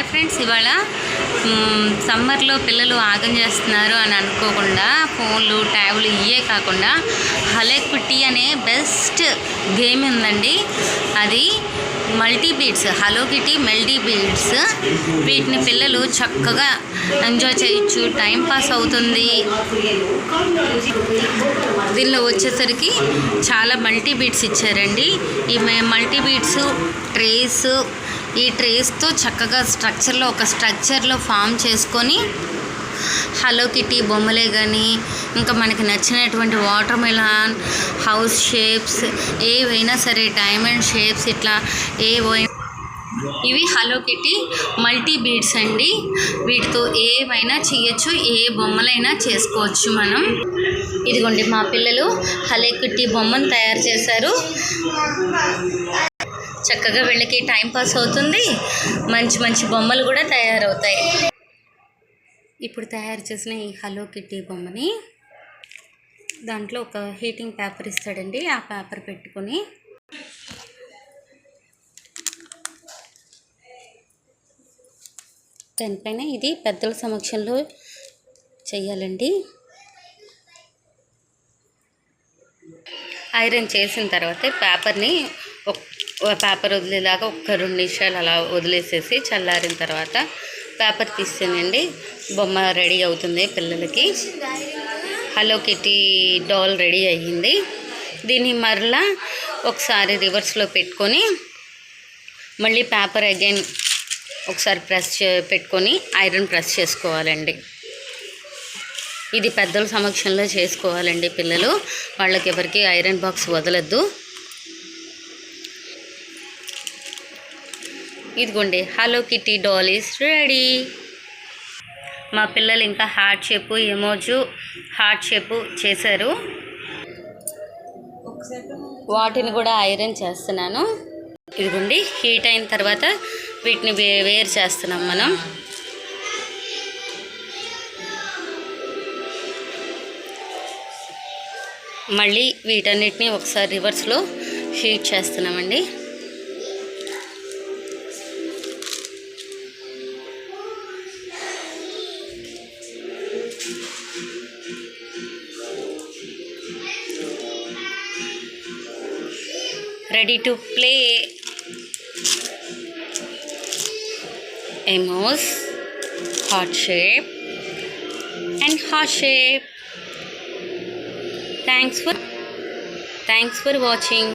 Hi friends, ఇవాళ సమ్మర్లో పిల్లలు ఆగం చేస్తున్నారు అని అనుకోకుండా ఫోన్లు ట్యాబ్లు ఇవే కాకుండా హలో కిటీ అనే బెస్ట్ గేమ్ ఉందండి. అది multi beads, hello kitty multi beads. వీటిని పిల్లలు చక్కగా ఎంజాయ్ చేయొచ్చు, టైం పాస్ అవుతుంది. దీనిలో వచ్చేసరికి చాలా మల్టీ బీడ్స్ ఇచ్చారండి. ఈ మల్టీ బీడ్స్ ట్రేస్, ఈ ట్రేస్తో చక్కగా ఒక స్ట్రక్చర్లో ఫామ్ చేసుకొని హలో కిటీ బొమ్మలే కానీ ఇంకా మనకి నచ్చినటువంటి వాటర్ మెలాన్, హౌస్ షేప్స్ ఏవైనా సరే, డైమండ్ షేప్స్, ఇట్లా ఇవి హలో కిటీ మల్టీ బీడ్స్ అండి. వీటితో ఏవైనా చేయొచ్చు, ఏ బొమ్మలైనా చేసుకోవచ్చు మనం. ఇదిగోండి, మా పిల్లలు హలో కిటీ బొమ్మను తయారు చేశారు. చక్కగా వీళ్ళకి టైం పాస్ అవుతుంది, మంచి మంచి బొమ్మలు కూడా తయారవుతాయి. ఇప్పుడు తయారు చేసిన ఈ హలో కిటీ బొమ్మని దాంట్లో ఒక హీటింగ్ పేపర్ ఇస్తాడండి. ఆ పేపర్ పెట్టుకొని దానిపైన ఇది పెద్దల సమక్షంలో చెయ్యాలండి. ఐరన్ చేసిన తర్వాత పేపర్ని పేపర్ వదిలేలాగా 1-2 నిమిషాలు అలా వదిలేసేసి చల్లారిన తర్వాత పేపర్ తీస్తేనండి బొమ్మ రెడీ అవుతుంది. పిల్లలకి హలో కిటీ డాల్ రెడీ అయ్యింది. దీన్ని మరలా ఒకసారి రివర్స్లో పెట్టుకొని మళ్ళీ పేపర్ అగైన్ ఒకసారి పెట్టుకొని ఐరన్ ప్రెస్ చేసుకోవాలండి. ఇది పెద్దల సమక్షంలో చేసుకోవాలండి. పిల్లలు వాళ్ళకి ఎవరికి ఐరన్ బాక్స్ వదలద్దు. ఇదిగోండి, hello kitty doll is ready. మా పిల్లలు ఇంకా heart shape, emoji heart shape చేశారు. వాటిని కూడా ఐరన్ చేస్తున్నాను. ఇదిగోండి, హీట్ అయిన తర్వాత వీటిని వేరు చేస్తున్నాం మనం. మళ్ళీ వీటన్నిటిని ఒకసారి రివర్స్లో హీట్ చేస్తున్నామండి. Ready to play. Emos, heart shape and heart shape. Thanks for watching.